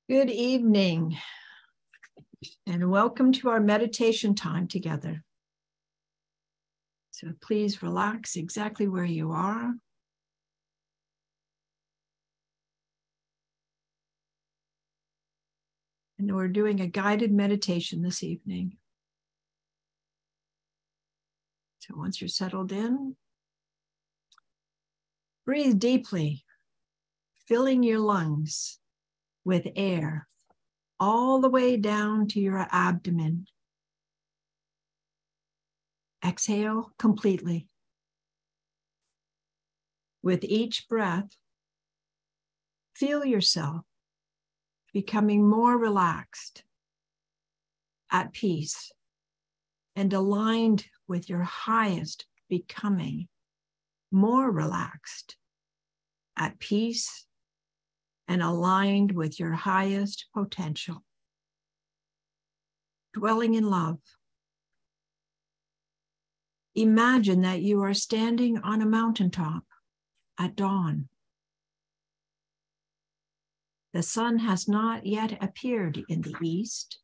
Good evening, and welcome to our meditation time together. So please relax exactly where you are. And we're doing a guided meditation this evening. So once you're settled in, breathe deeply, filling your lungs with air all the way down to your abdomen. Exhale completely. With each breath, feel yourself becoming more relaxed, at peace, and aligned with your highest becoming, more relaxed, at peace, and aligned with your highest potential. Dwelling in love. Imagine that you are standing on a mountaintop at dawn. The sun has not yet appeared in the east,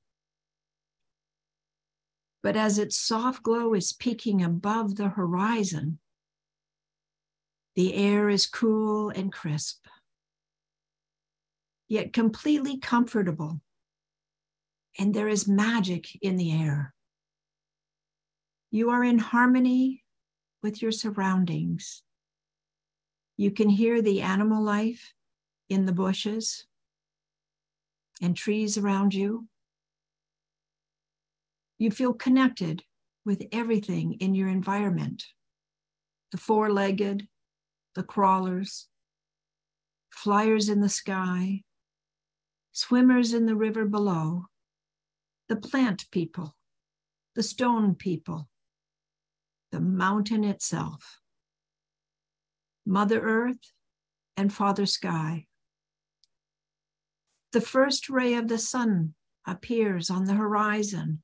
but as its soft glow is peeking above the horizon, the air is cool and crisp, yet completely comfortable, and there is magic in the air. You are in harmony with your surroundings. You can hear the animal life in the bushes and trees around you. You feel connected with everything in your environment, the four-legged, the crawlers, flyers in the sky, swimmers in the river below, the plant people, the stone people, the mountain itself, Mother Earth and Father Sky. The first ray of the sun appears on the horizon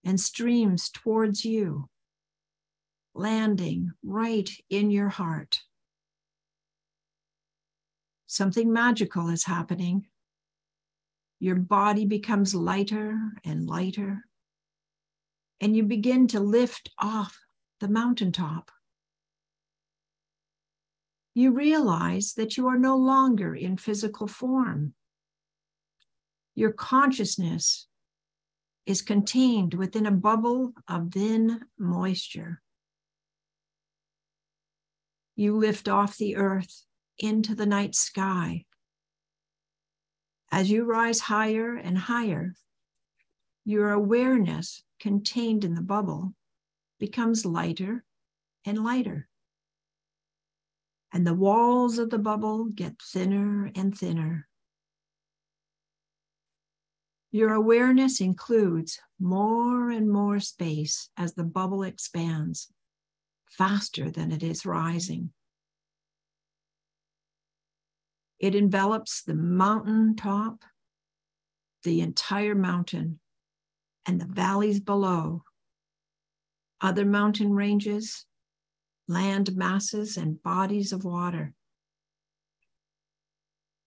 and streams towards you, landing right in your heart. Something magical is happening. Your body becomes lighter and lighter, and you begin to lift off the mountaintop. You realize that you are no longer in physical form. Your consciousness is contained within a bubble of thin moisture. You lift off the earth into the night sky. As you rise higher and higher, your awareness contained in the bubble becomes lighter and lighter. And the walls of the bubble get thinner and thinner. Your awareness includes more and more space as the bubble expands faster than it is rising. It envelops the mountain top, the entire mountain, and the valleys below, other mountain ranges, land masses, and bodies of water.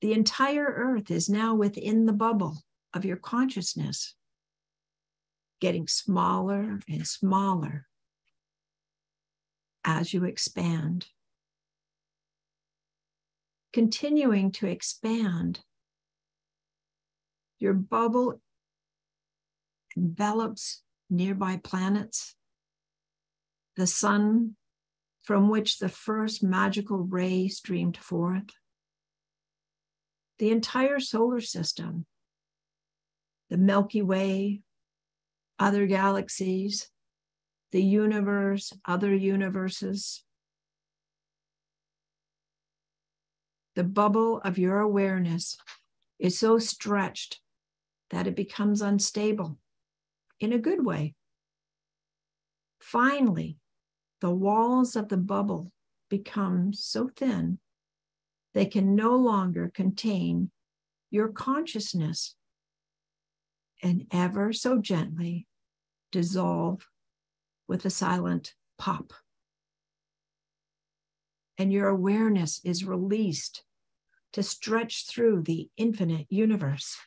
The entire earth is now within the bubble of your consciousness, getting smaller and smaller as you expand. Continuing to expand, your bubble envelops nearby planets, the sun from which the first magical ray streamed forth, the entire solar system, the Milky Way, other galaxies, the universe, other universes. The bubble of your awareness is so stretched that it becomes unstable in a good way. Finally, the walls of the bubble become so thin they can no longer contain your consciousness, and ever so gently dissolve with a silent pop. And your awareness is released to stretch through the infinite universe.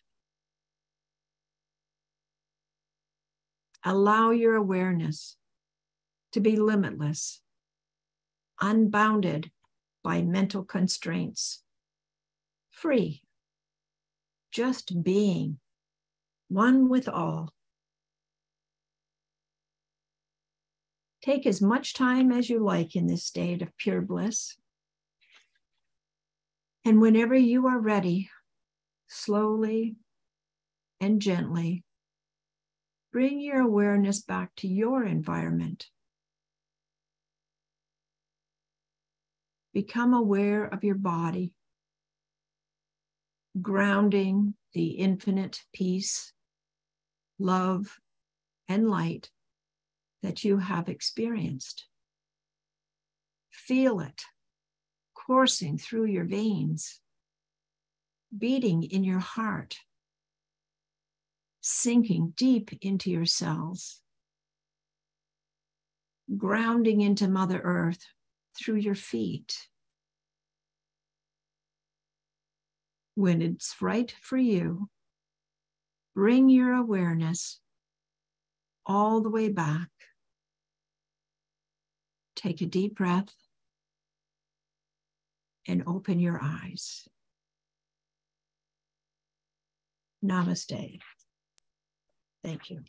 Allow your awareness to be limitless, unbounded by mental constraints, free, just being one with all. Take as much time as you like in this state of pure bliss. And whenever you are ready, slowly and gently, bring your awareness back to your environment. Become aware of your body, grounding the infinite peace, love, and light that you have experienced. Feel it coursing through your veins, beating in your heart, sinking deep into your cells, grounding into Mother Earth through your feet. When it's right for you, bring your awareness all the way back. Take a deep breath and open your eyes. Namaste. Thank you.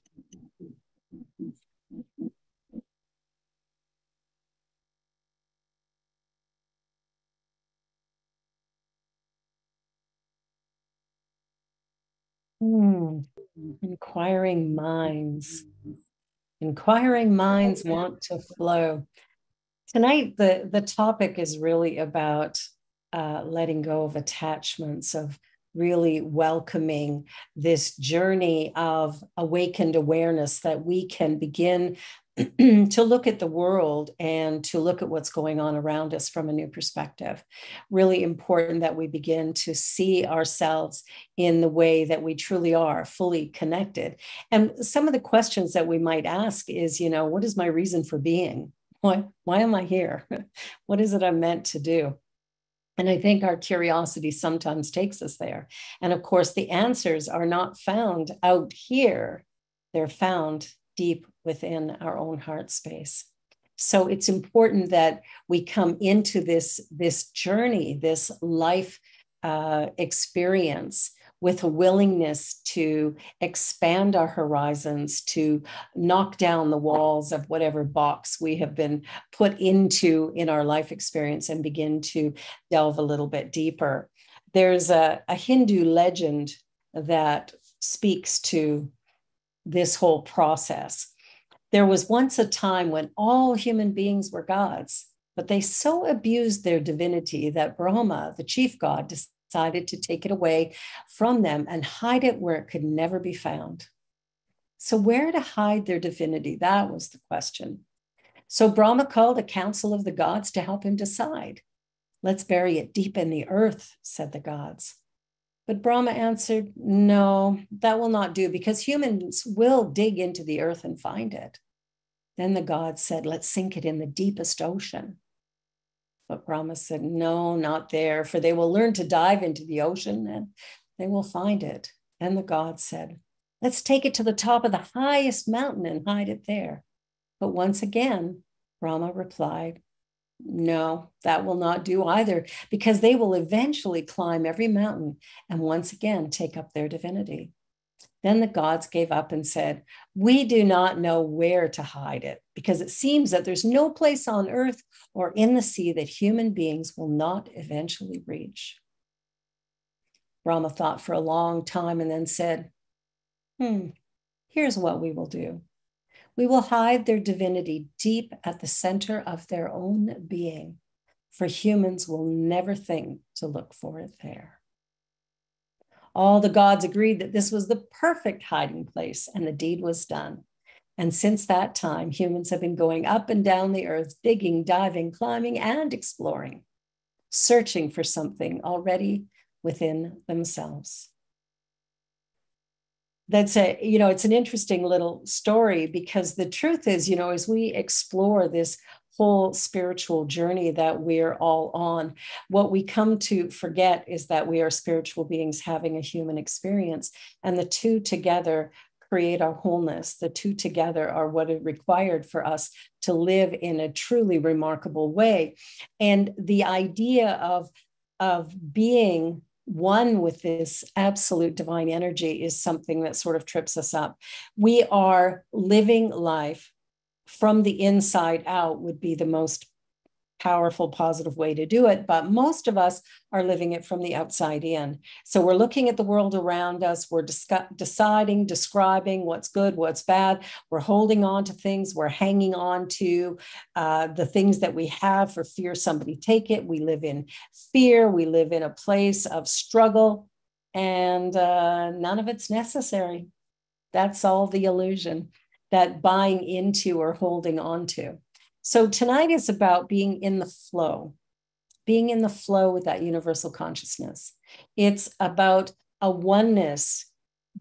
Inquiring minds. Inquiring minds want to flow. Tonight, the topic is really about letting go of attachments, of really welcoming this journey of awakened awareness that we can begin to look at the world and to look at what's going on around us from a new perspective. Really important that we begin to see ourselves in the way that we truly are, fully connected. And some of the questions that we might ask is, what is my reason for being? Why am I here? What is it I'm meant to do? And I think our curiosity sometimes takes us there. And of course, the answers are not found out here. They're found deep within our own heart space. So it's important that we come into this journey, this life experience with a willingness to expand our horizons, to knock down the walls of whatever box we have been put into in our life experience and begin to delve a little bit deeper. There's a Hindu legend that speaks to this whole process. There was once a time when all human beings were gods, but they so abused their divinity that Brahma, the chief god, decided to take it away from them and hide it where it could never be found. So where to hide their divinity? That was the question. So Brahma called a council of the gods to help him decide. Let's bury it deep in the earth, said the gods. But Brahma answered, no, that will not do because humans will dig into the earth and find it. Then the gods said, let's sink it in the deepest ocean. But Brahma said, no, not there, for they will learn to dive into the ocean and they will find it. And the gods said, let's take it to the top of the highest mountain and hide it there. But once again, Brahma replied, no, that will not do either, because they will eventually climb every mountain and once again take up their divinity. Then the gods gave up and said, we do not know where to hide it, because it seems that there's no place on earth or in the sea that human beings will not eventually reach. Brahma thought for a long time and then said, here's what we will do. We will hide their divinity deep at the center of their own being, for humans will never think to look for it there. All the gods agreed that this was the perfect hiding place, and the deed was done. And since that time, humans have been going up and down the earth, digging, diving, climbing, and exploring, searching for something already within themselves. That's it's an interesting little story, because the truth is, as we explore this whole spiritual journey that we're all on. What we come to forget is that we are spiritual beings having a human experience, and the two together create our wholeness. The two together are what is required for us to live in a truly remarkable way. And the idea of being one with this absolute divine energy is something that sort of trips us up. We are living life from the inside out would be the most powerful, positive way to do it. But most of us are living it from the outside in. So we're looking at the world around us. We're deciding, describing what's good, what's bad. We're holding on to things. We're hanging on to the things that we have for fear somebody take it. We live in fear. We live in a place of struggle, and none of it's necessary. That's all the illusion that buying into or holding on to. So tonight is about being in the flow with that universal consciousness. It's about a oneness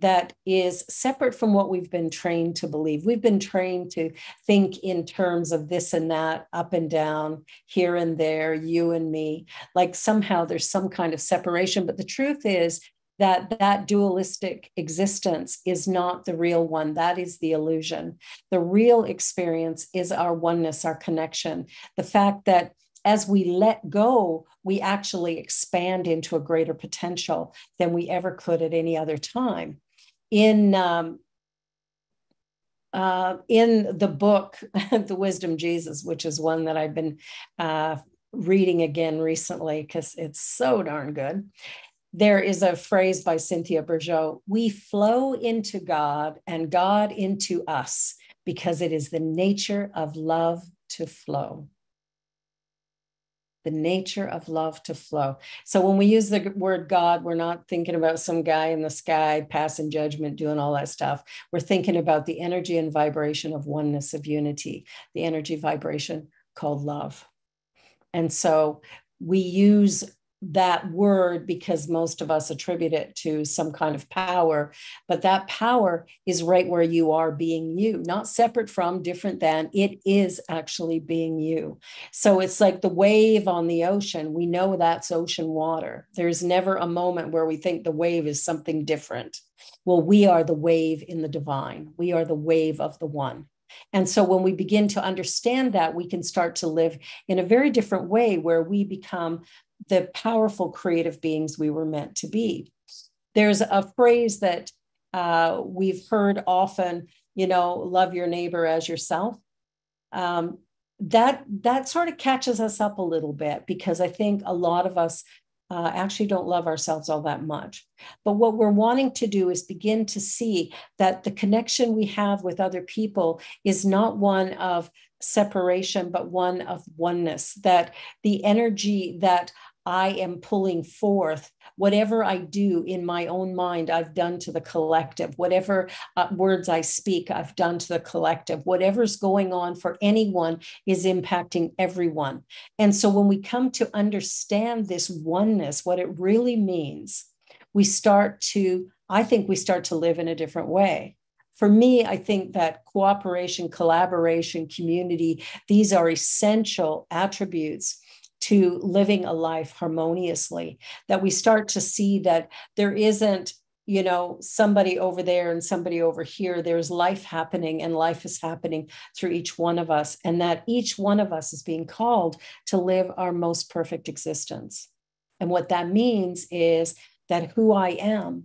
that is separate from what we've been trained to believe. We've been trained to think in terms of this and that, up and down, here and there, you and me, like somehow there's some kind of separation. But the truth is that dualistic existence is not the real one. That is the illusion. The real experience is our oneness, our connection. The fact that as we let go, we actually expand into a greater potential than we ever could at any other time. In the book, The Wisdom Jesus, which is one that I've been reading again recently because it's so darn good, there is a phrase by Cynthia Bourgeault: we flow into God and God into us because it is the nature of love to flow. The nature of love to flow. So when we use the word God, we're not thinking about some guy in the sky passing judgment, doing all that stuff. We're thinking about the energy and vibration of oneness, of unity, the energy vibration called love. And so we use that word because most of us attribute it to some kind of power, but that power is right where you are, being you, not separate from, different than. It is actually being you. So it's like the wave on the ocean. We know that's ocean water. There's never a moment where we think the wave is something different. Well, we are the wave in the divine. We are the wave of the one. And so when we begin to understand that, we can start to live in a very different way where we become the powerful creative beings we were meant to be. There's a phrase that we've heard often, love your neighbor as yourself. That sort of catches us up a little bit because I think a lot of us actually don't love ourselves all that much. But what we're wanting to do is begin to see that the connection we have with other people is not one of separation, but one of oneness, that the energy that I am pulling forth, whatever I do in my own mind, I've done to the collective. Whatever words I speak, I've done to the collective. Whatever's going on for anyone is impacting everyone. And so when we come to understand this oneness, what it really means, I think we start to live in a different way. For me, I think that cooperation, collaboration, community, these are essential attributes to living a life harmoniously, that we start to see that there isn't, somebody over there and somebody over here. There's life happening, and life is happening through each one of us, and that each one of us is being called to live our most perfect existence. And what that means is that who I am,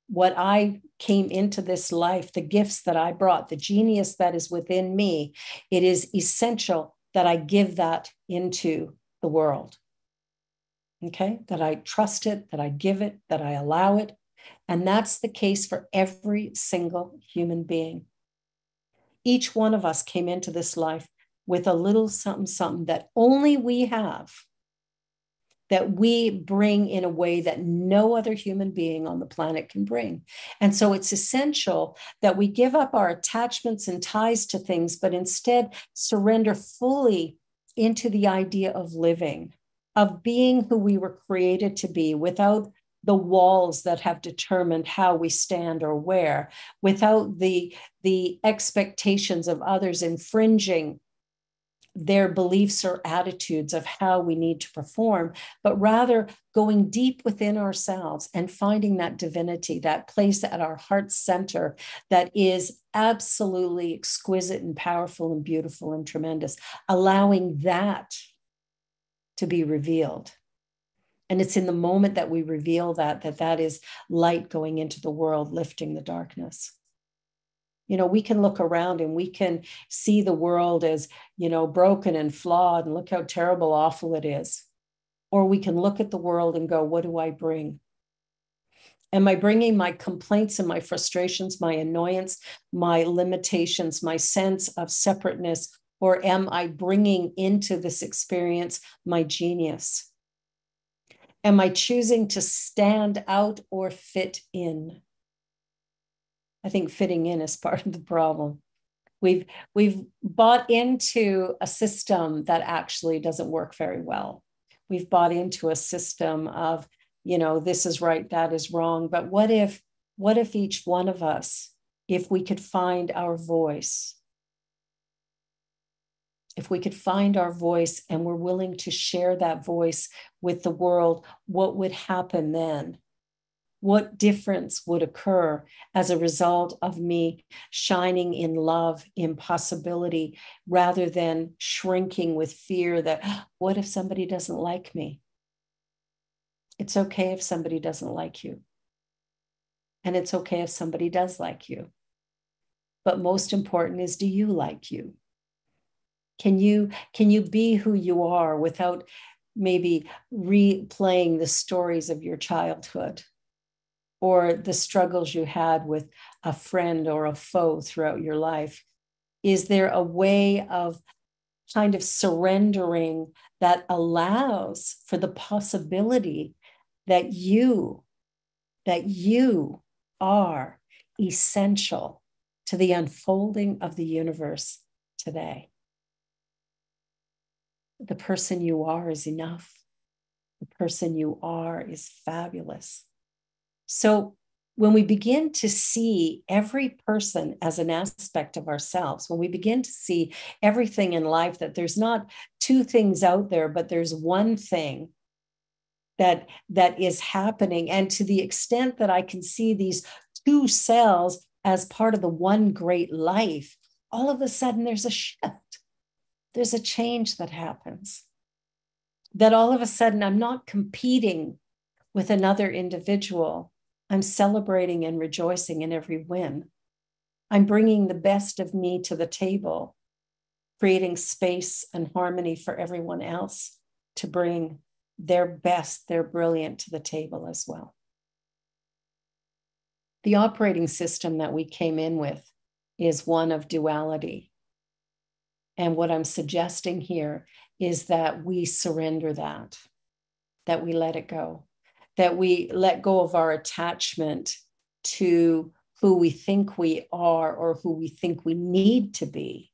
what I came into this life, the gifts that I brought, the genius that is within me, it is essential that I give that into the world. Okay, that I trust it, that I give it, that I allow it. And that's the case for every single human being. Each one of us came into this life with a little something, something that only we have, that we bring in a way that no other human being on the planet can bring. And so it's essential that we give up our attachments and ties to things, but instead surrender fully into the idea of living, of being who we were created to be, without the walls that have determined how we stand or where, without the expectations of others infringing their beliefs or attitudes of how we need to perform, but rather going deep within ourselves and finding that divinity, that place at our heart center that is absolutely exquisite and powerful and beautiful and tremendous, allowing that to be revealed. And it's in the moment that we reveal that is light going into the world, lifting the darkness. You know, we can look around and we can see the world as, you know, broken and flawed and look how terrible, awful it is. Or we can look at the world and go, what do I bring? Am I bringing my complaints and my frustrations, my annoyance, my limitations, my sense of separateness? Or am I bringing into this experience my genius? Am I choosing to stand out or fit in? I think fitting in is part of the problem. We've bought into a system that actually doesn't work very well. We've bought into a system of, you know, this is right, that is wrong. But what if each one of us, if we could find our voice, if we could find our voice and we're willing to share that voice with the world, what would happen then? What difference would occur as a result of me shining in love, in possibility, rather than shrinking with fear that, what if somebody doesn't like me? It's okay if somebody doesn't like you. And it's okay if somebody does like you. But most important is, do you like you? Can you be who you are without maybe replaying the stories of your childhood? Or the struggles you had with a friend or a foe throughout your life? Is there a way of kind of surrendering that allows for the possibility that you are essential to the unfolding of the universe today? The person you are is enough. The person you are is fabulous. So when we begin to see every person as an aspect of ourselves, when we begin to see everything in life, that there's not two things out there, but there's one thing that is happening. And to the extent that I can see these two cells as part of the one great life, all of a sudden there's a shift. There's a change that happens. That all of a sudden I'm not competing with another individual. I'm celebrating and rejoicing in every win. I'm bringing the best of me to the table, creating space and harmony for everyone else to bring their best, their brilliant to the table as well. The operating system that we came in with is one of duality. And what I'm suggesting here is that we surrender that we let it go, that we let go of our attachment to who we think we are or who we think we need to be,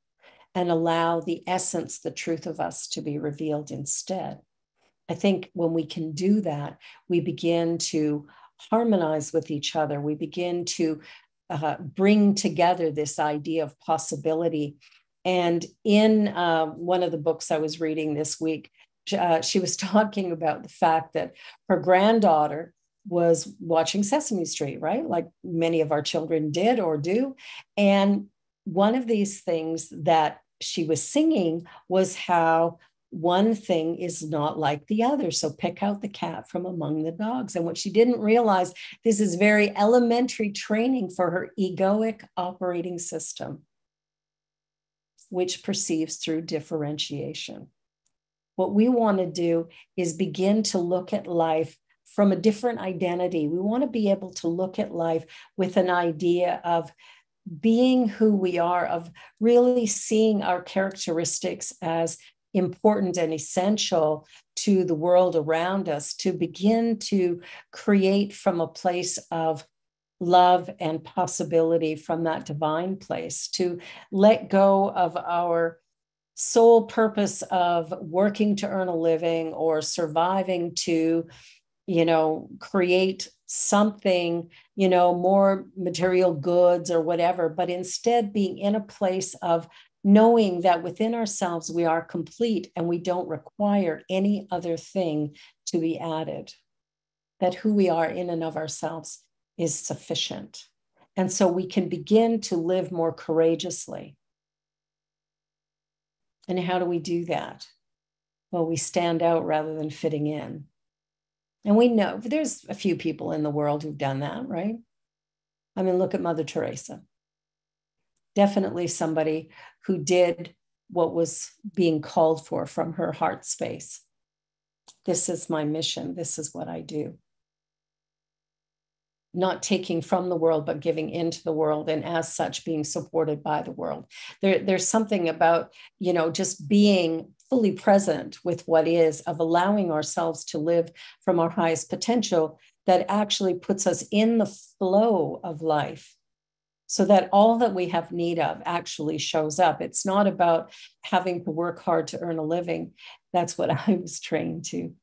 and allow the essence, the truth of us to be revealed instead. I think when we can do that, we begin to harmonize with each other. We begin to bring together this idea of possibility. And in one of the books I was reading this week, she was talking about the fact that her granddaughter was watching Sesame Street, right? Like many of our children did or do. And one of these things that she was singing was how one thing is not like the other. So pick out the cat from among the dogs. And what she didn't realize, this is very elementary training for her egoic operating system, which perceives through differentiation. What we want to do is begin to look at life from a different identity. We want to be able to look at life with an idea of being who we are, of really seeing our characteristics as important and essential to the world around us, to begin to create from a place of love and possibility, from that divine place, to let go of our sole purpose of working to earn a living or surviving to, create something, more material goods or whatever, but instead being in a place of knowing that within ourselves we are complete and we don't require any other thing to be added, that who we are in and of ourselves is sufficient. And so we can begin to live more courageously. And how do we do that? Well, we stand out rather than fitting in. And we know there's a few people in the world who've done that, right? I mean, look at Mother Teresa. Definitely somebody who did what was being called for from her heart space. This is my mission. This is what I do. Not taking from the world, but giving into the world, and as such being supported by the world. There's something about, just being fully present with what is, of allowing ourselves to live from our highest potential, that actually puts us in the flow of life, so that all that we have need of actually shows up. It's not about having to work hard to earn a living. That's what I was trained to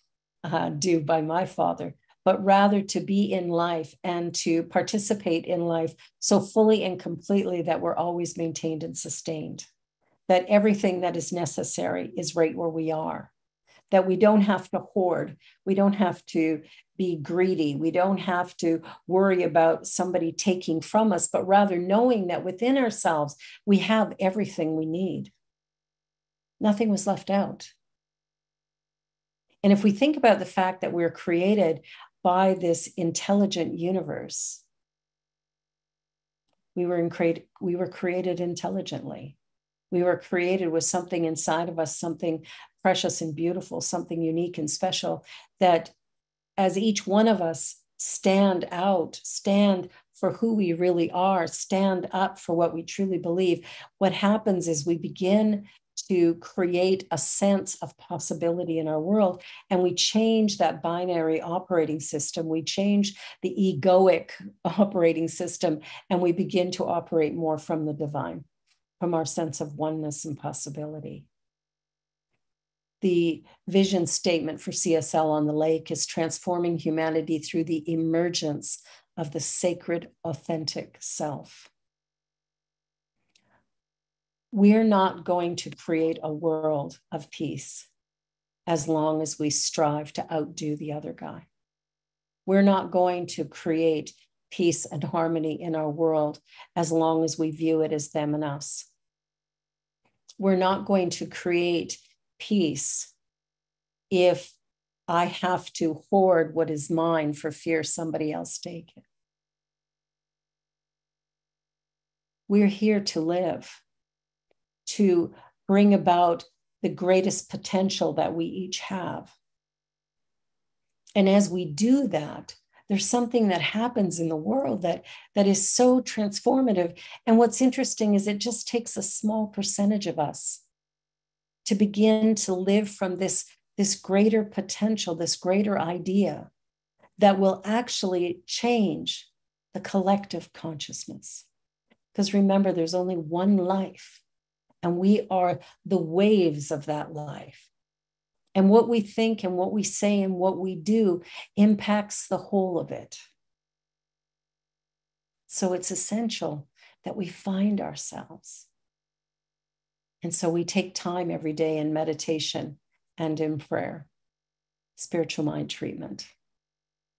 do by my father, but rather to be in life and to participate in life so fully and completely that we're always maintained and sustained, that everything that is necessary is right where we are, that we don't have to hoard, we don't have to be greedy, we don't have to worry about somebody taking from us, but rather knowing that within ourselves we have everything we need. Nothing was left out. And if we think about the fact that we're created by this intelligent universe, we were created intelligently. We were created with something inside of us, something precious and beautiful, something unique and special, that as each one of us stand for who we really are, stand up for what we truly believe, what happens is we begin to create a sense of possibility in our world, and we change that binary operating system. We change the egoic operating system, and we begin to operate more from the divine, from our sense of oneness and possibility. The vision statement for CSL on the Lake is transforming humanity through the emergence of the sacred, authentic self. We're not going to create a world of peace as long as we strive to outdo the other guy. We're not going to create peace and harmony in our world as long as we view it as them and us. We're not going to create peace if I have to hoard what is mine for fear somebody else take it. We're here to live, to bring about the greatest potential that we each have. And as we do that, there's something that happens in the world that is so transformative. And what's interesting is it just takes a small percentage of us to begin to live from this greater potential, this greater idea that will actually change the collective consciousness. Because remember, there's only one life, and we are the waves of that life. And what we think and what we say and what we do impacts the whole of it. So it's essential that we find ourselves. And so we take time every day in meditation and in prayer, spiritual mind treatment.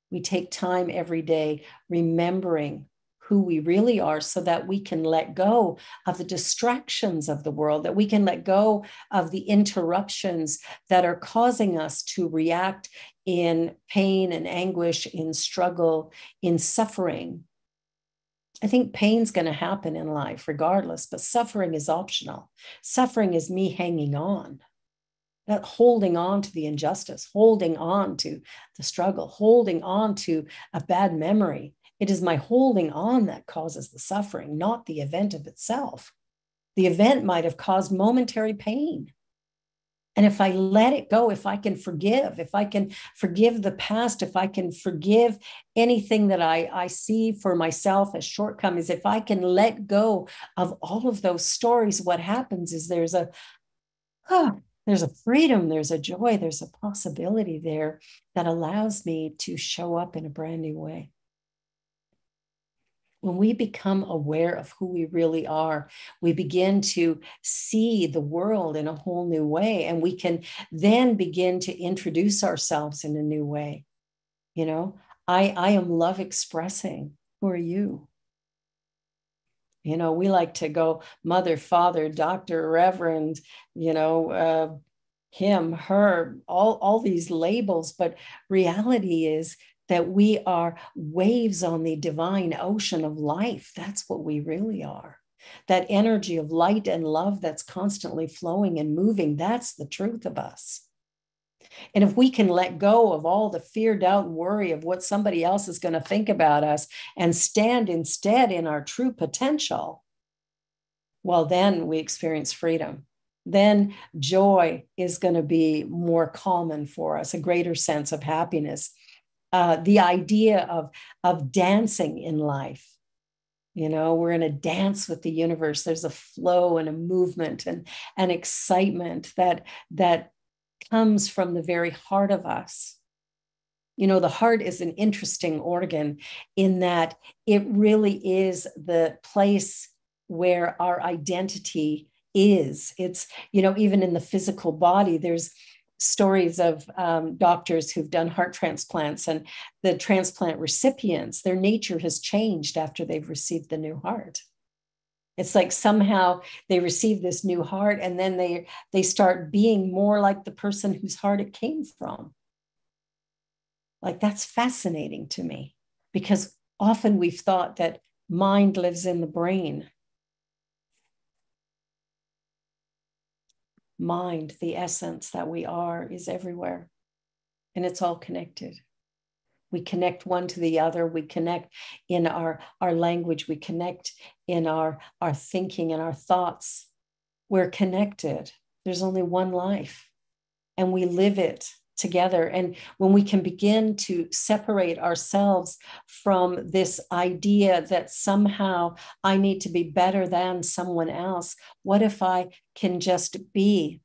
We take time every day remembering who we really are so that we can let go of the distractions of the world, that we can let go of the interruptions that are causing us to react in pain and anguish, in struggle, in suffering. I think pain's going to happen in life regardless, but suffering is optional. Suffering is me hanging on, not holding on to the injustice, holding on to the struggle, holding on to a bad memory. It is my holding on that causes the suffering, not the event of itself. The event might have caused momentary pain. And if I let it go, if I can forgive the past, if I can forgive anything that I see for myself as shortcomings, if I can let go of all of those stories, what happens is there's a freedom, there's a joy, there's a possibility there that allows me to show up in a brand new way. When we become aware of who we really are, we begin to see the world in a whole new way. And we can then begin to introduce ourselves in a new way. You know, I am love expressing. Who are you? You know, we like to go mother, father, doctor, reverend, him, her, all these labels. But reality is that we are waves on the divine ocean of life. That's what we really are. That energy of light and love that's constantly flowing and moving, that's the truth of us. And if we can let go of all the fear, doubt, and worry of what somebody else is going to think about us and stand instead in our true potential, well, then we experience freedom. Then joy is going to be more common for us, a greater sense of happiness. The idea of dancing in life. We're in a dance with the universe. There's a flow and a movement and an excitement that comes from the very heart of us. The heart is an interesting organ in that it really is the place where our identity is. It's, even in the physical body, there's stories of doctors who've done heart transplants, and the transplant recipients, their nature has changed after they've received the new heart. It's like somehow they receive this new heart, and then they start being more like the person whose heart it came from. Like, that's fascinating to me, because often we've thought that mind lives in the brain. Mind, the essence that we are, is everywhere, and it's all connected. We connect one to the other. We connect in our language. We connect in our thinking and our thoughts. We're connected. There's only one life, and we live it together. And when we can begin to separate ourselves from this idea that somehow I need to be better than someone else, what if I can just be?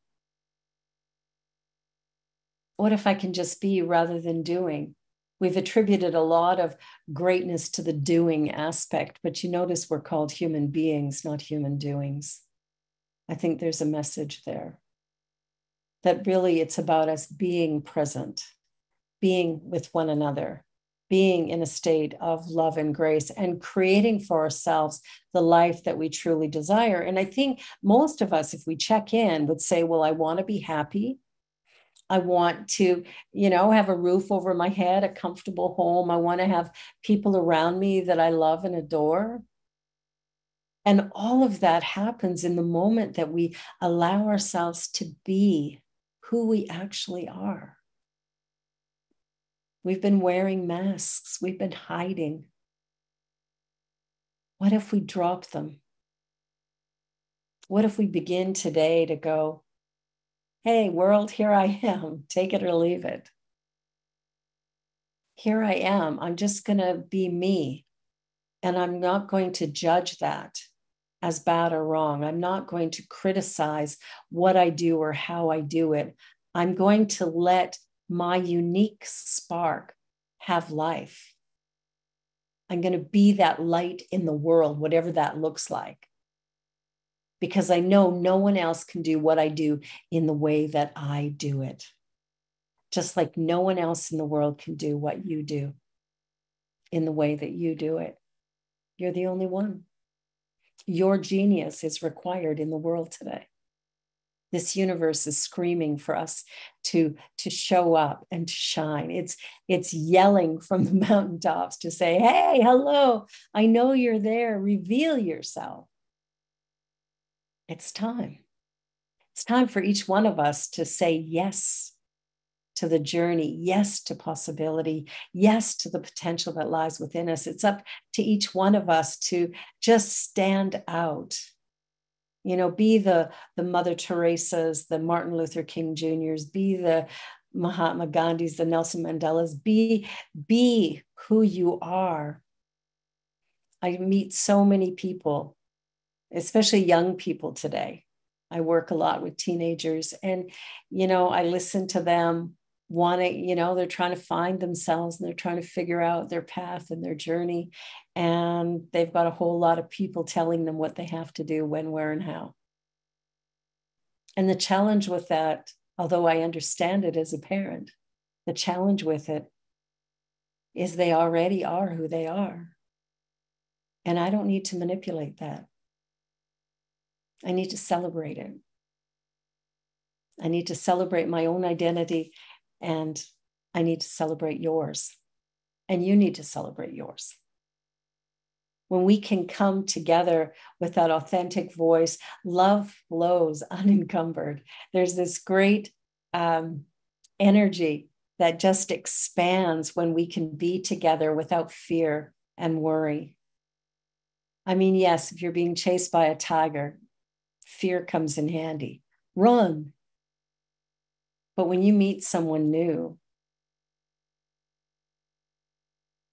What if I can just be rather than doing? We've attributed a lot of greatness to the doing aspect, but you notice we're called human beings, not human doings. I think there's a message there. That really it's about us being present, being with one another, being in a state of love and grace, and creating for ourselves the life that we truly desire. And I think most of us, if we check in, would say, well, I want to be happy. I want to, have a roof over my head, a comfortable home. I want to have people around me that I love and adore. And all of that happens in the moment that we allow ourselves to be who we actually are. We've been wearing masks. We've been hiding. What if we drop them? What if we begin today to go, hey, world, here I am. Take it or leave it. Here I am. I'm just going to be me. And I'm not going to judge that as bad or wrong. I'm not going to criticize what I do or how I do it. I'm going to let my unique spark have life. I'm going to be that light in the world, whatever that looks like. Because I know no one else can do what I do in the way that I do it. Just like no one else in the world can do what you do in the way that you do it. You're the only one. Your genius is required in the world today. This universe is screaming for us to show up and to shine. It's yelling from the mountaintops to say, hey, hello, I know you're there. Reveal yourself. It's time. It's time for each one of us to say yes to the journey, yes to possibility, yes to the potential that lies within us. It's up to each one of us to just stand out. Be the Mother Teresas, the Martin Luther King Jr.'s, be the Mahatma Gandhis, the Nelson Mandelas, be who you are. I meet so many people, especially young people today. I work a lot with teenagers, and, I listen to them wanting, they're trying to find themselves and they're trying to figure out their path and their journey. And they've got a whole lot of people telling them what they have to do, when, where, and how. And the challenge with that, although I understand it as a parent, the challenge with it is they already are who they are. And I don't need to manipulate that. I need to celebrate it. I need to celebrate my own identity, and I need to celebrate yours. And you need to celebrate yours. When we can come together with that authentic voice, love flows unencumbered. There's this great energy that just expands when we can be together without fear and worry. I mean, yes, if you're being chased by a tiger, fear comes in handy. Run. But when you meet someone new,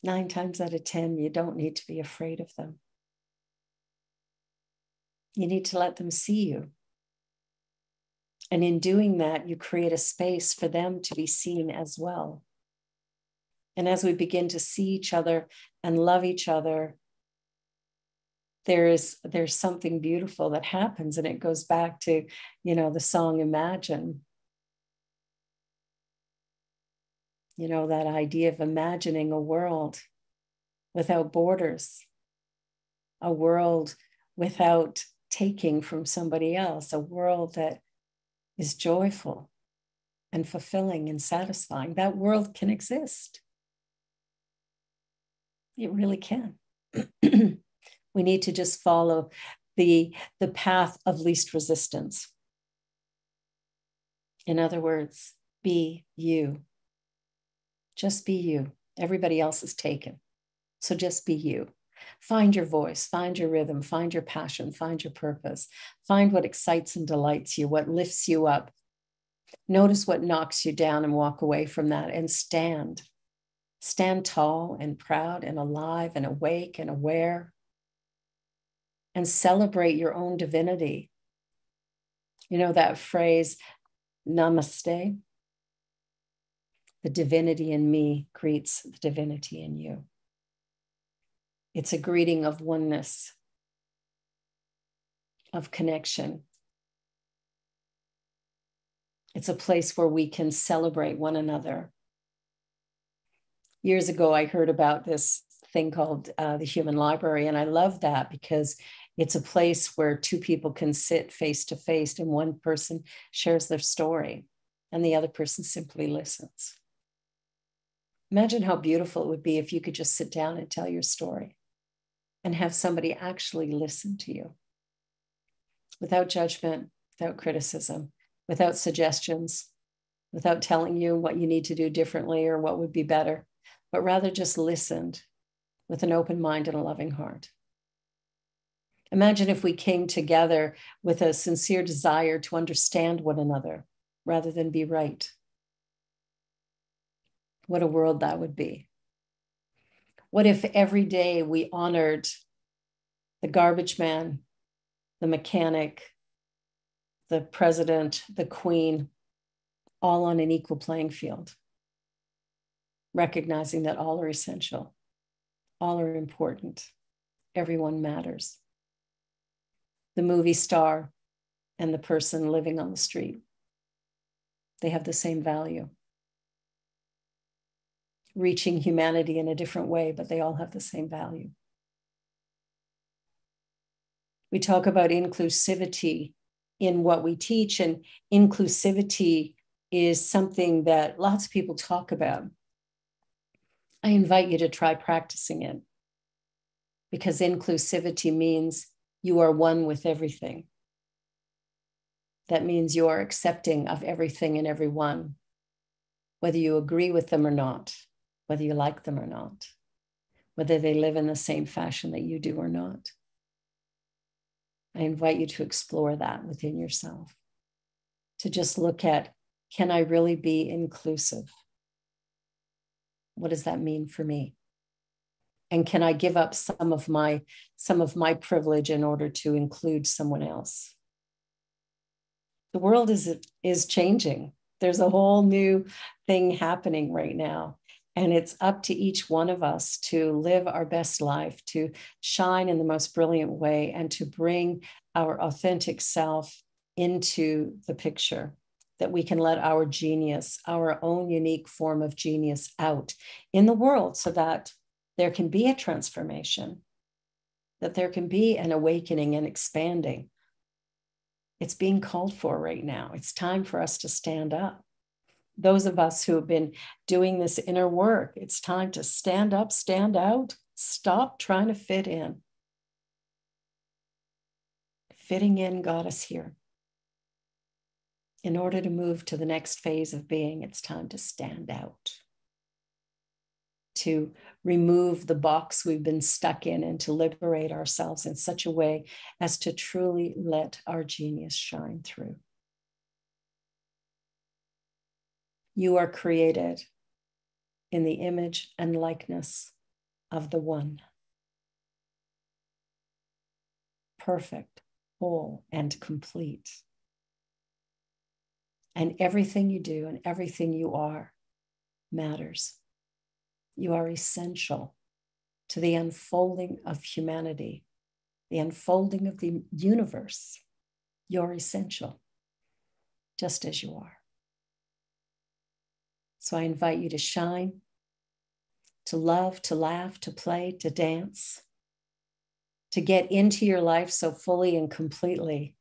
9 times out of 10, you don't need to be afraid of them. You need to let them see you. And in doing that, you create a space for them to be seen as well. And as we begin to see each other and love each other, there's something beautiful that happens. And it goes back to, the song Imagine. That idea of imagining a world without borders, a world without taking from somebody else, a world that is joyful and fulfilling and satisfying. That world can exist. It really can. We need to just follow the path of least resistance. In other words, be you. Just be you. Everybody else is taken. So just be you. Find your voice, find your rhythm, find your passion, find your purpose. Find what excites and delights you, what lifts you up. Notice what knocks you down and walk away from that, and stand. Stand tall and proud and alive and awake and aware. And celebrate your own divinity. That phrase, namaste. The divinity in me greets the divinity in you. It's a greeting of oneness, of connection. It's a place where we can celebrate one another. Years ago, I heard about this thing called the Human Library, and I love that because it's a place where 2 people can sit face to face and one person shares their story and the other person simply listens. Imagine how beautiful it would be if you could just sit down and tell your story and have somebody actually listen to you without judgment, without criticism, without suggestions, without telling you what you need to do differently or what would be better, but rather just listened with an open mind and a loving heart. Imagine if we came together with a sincere desire to understand one another rather than be right. What a world that would be. What if every day we honored the garbage man, the mechanic, the president, the queen, all on an equal playing field, recognizing that all are essential, all are important, everyone matters. The movie star and the person living on the street, they have the same value. Reaching humanity in a different way, but they all have the same value. We talk about inclusivity in what we teach, and inclusivity is something that lots of people talk about. I invite you to try practicing it, because inclusivity means you are one with everything. That means you are accepting of everything and everyone, whether you agree with them or not, whether you like them or not, whether they live in the same fashion that you do or not. I invite you to explore that within yourself, to just look at, can I really be inclusive? What does that mean for me? And can I give up some of my privilege in order to include someone else? The world is changing. There's a whole new thing happening right now. And it's up to each one of us to live our best life, to shine in the most brilliant way, and to bring our authentic self into the picture, that we can let our genius, our own unique form of genius, out in the world, so that there can be a transformation, that there can be an awakening and expanding. It's being called for right now. It's time for us to stand up. Those of us who have been doing this inner work, it's time to stand up, stand out, stop trying to fit in. Fitting in got us here. In order to move to the next phase of being, it's time to stand out, to remove the box we've been stuck in, and to liberate ourselves in such a way as to truly let our genius shine through. You are created in the image and likeness of the One. Perfect, whole, and complete. And everything you do and everything you are matters. You are essential to the unfolding of humanity, the unfolding of the universe. You're essential, just as you are. So I invite you to shine, to love, to laugh, to play, to dance, to get into your life so fully and completely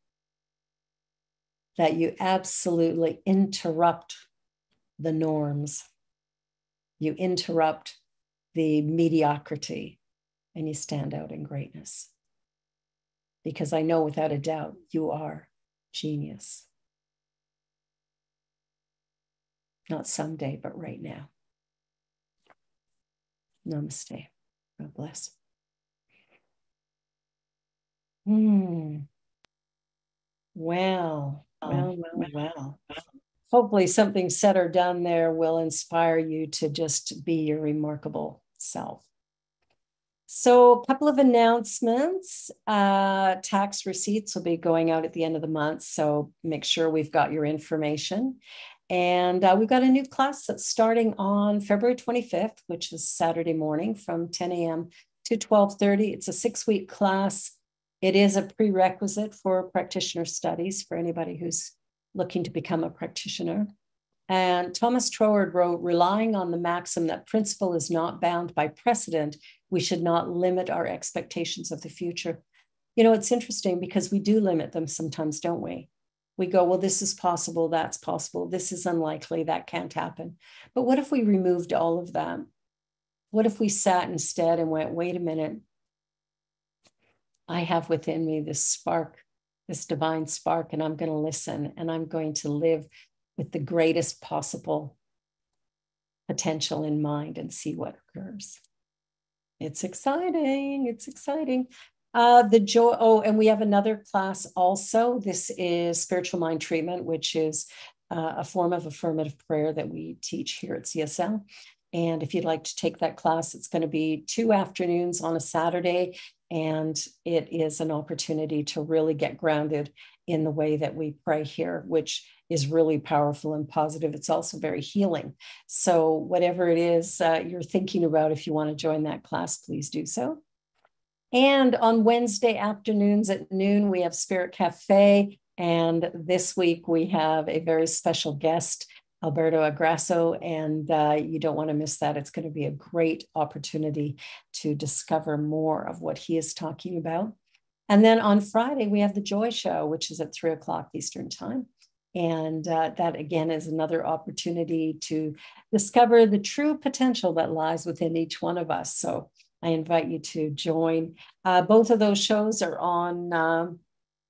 that you absolutely interrupt the norms. You interrupt the mediocrity, and you stand out in greatness. Because I know without a doubt, you are genius. Not someday, but right now. Namaste. God bless. Well. Hopefully something said or done there will inspire you to just be your remarkable self. So a couple of announcements. Tax receipts will be going out at the end of the month, so make sure we've got your information. And we've got a new class that's starting on February 25th, which is Saturday morning from 10 a.m. to 12:30. It's a 6-week class. It is a prerequisite for practitioner studies for anybody who's looking to become a practitioner. And Thomas Troward wrote, relying on the maxim that principle is not bound by precedent, we should not limit our expectations of the future. You know, it's interesting because we do limit them sometimes, don't we? We go, well, this is possible, that's possible, this is unlikely, that can't happen. But what if we removed all of that? What if we sat instead and went, wait a minute, I have within me this spark, this divine spark, and I'm going to listen, and I'm going to live with the greatest possible potential in mind and see what occurs. It's exciting. It's exciting. The joy. Oh, and we have another class also. This is spiritual mind treatment, which is a form of affirmative prayer that we teach here at CSL. And if you'd like to take that class, it's going to be 2 afternoons on a Saturday. And it is an opportunity to really get grounded in the way that we pray here, which is really powerful and positive. It's also very healing. So whatever it is you're thinking about, if you want to join that class, please do so. And on Wednesday afternoons at noon, we have Spirit Cafe. And this week we have a very special guest, Alberto Agrasso, and you don't want to miss that. It's going to be a great opportunity to discover more of what he is talking about. And then on Friday, we have the Joy Show, which is at 3:00 Eastern Time. And that, again, is another opportunity to discover the true potential that lies within each one of us. So I invite you to join. Both of those shows are on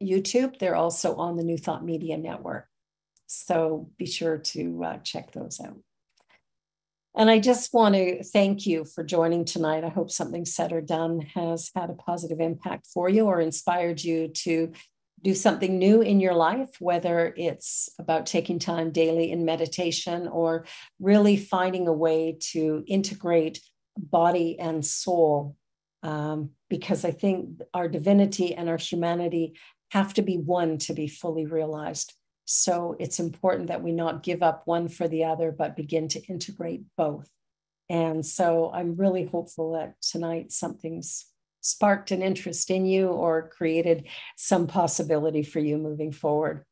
YouTube. They're also on the New Thought Media Network. So be sure to check those out. And I just want to thank you for joining tonight. I hope something said or done has had a positive impact for you or inspired you to do something new in your life, whether it's about taking time daily in meditation or really finding a way to integrate body and soul. Because I think our divinity and our humanity have to be one to be fully realized. So it's important that we not give up one for the other, but begin to integrate both. And so I'm really hopeful that tonight something's sparked an interest in you or created some possibility for you moving forward.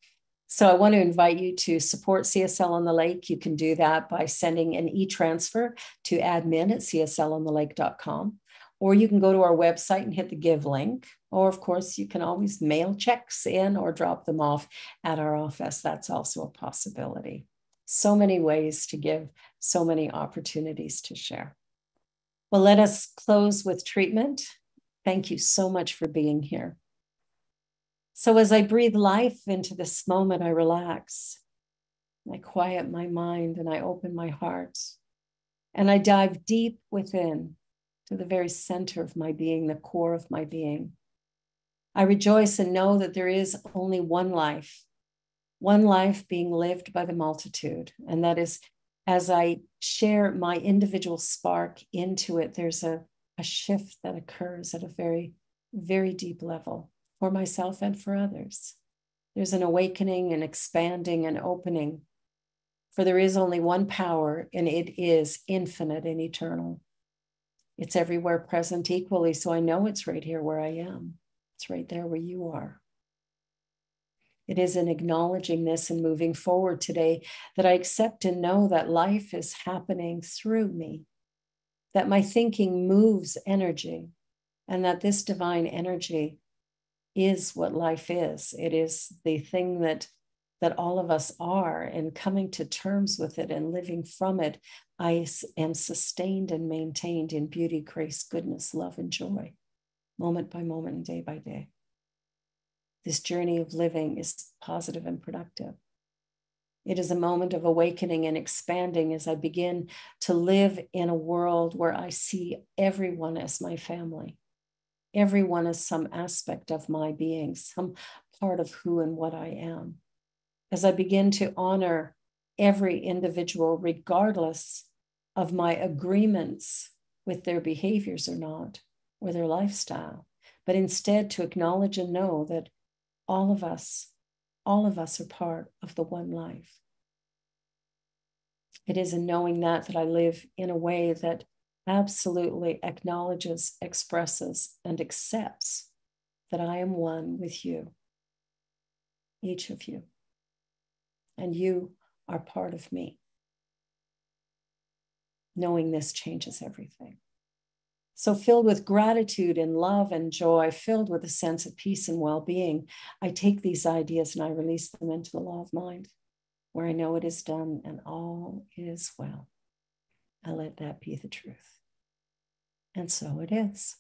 So I want to invite you to support CSL on the Lake. You can do that by sending an e-transfer to admin@cslonthelake.com, or you can go to our website and hit the give link. Or of course, you can always mail checks in or drop them off at our office. That's also a possibility. So many ways to give, so many opportunities to share. Well, let us close with treatment. Thank you so much for being here. So as I breathe life into this moment, I relax, I quiet my mind, and I open my heart, and I dive deep within to the very center of my being, the core of my being. I rejoice and know that there is only one life being lived by the multitude. And that is, as I share my individual spark into it, there's a shift that occurs at a very, very deep level for myself and for others. There's an awakening and expanding and opening, for there is only one power, and it is infinite and eternal. It's everywhere present equally, so I know it's right here where I am. It's right there where you are. It is in acknowledging this and moving forward today that I accept and know that life is happening through me, that my thinking moves energy, and that this divine energy is what life is. It is the thing that all of us are, and coming to terms with it and living from it, I am sustained and maintained in beauty, grace, goodness, love, and joy, moment by moment and day by day. This journey of living is positive and productive. It is a moment of awakening and expanding as I begin to live in a world where I see everyone as my family. Everyone is some aspect of my being, some part of who and what I am. As I begin to honor every individual, regardless of my agreements with their behaviors or not, or their lifestyle, but instead to acknowledge and know that all of us are part of the one life. It is in knowing that I live in a way that absolutely acknowledges, expresses, and accepts that I am one with you, each of you, and you are part of me. Knowing this changes everything. So filled with gratitude and love and joy, filled with a sense of peace and well-being, I take these ideas and I release them into the law of mind, where I know it is done and all is well. I let that be the truth. And so it is.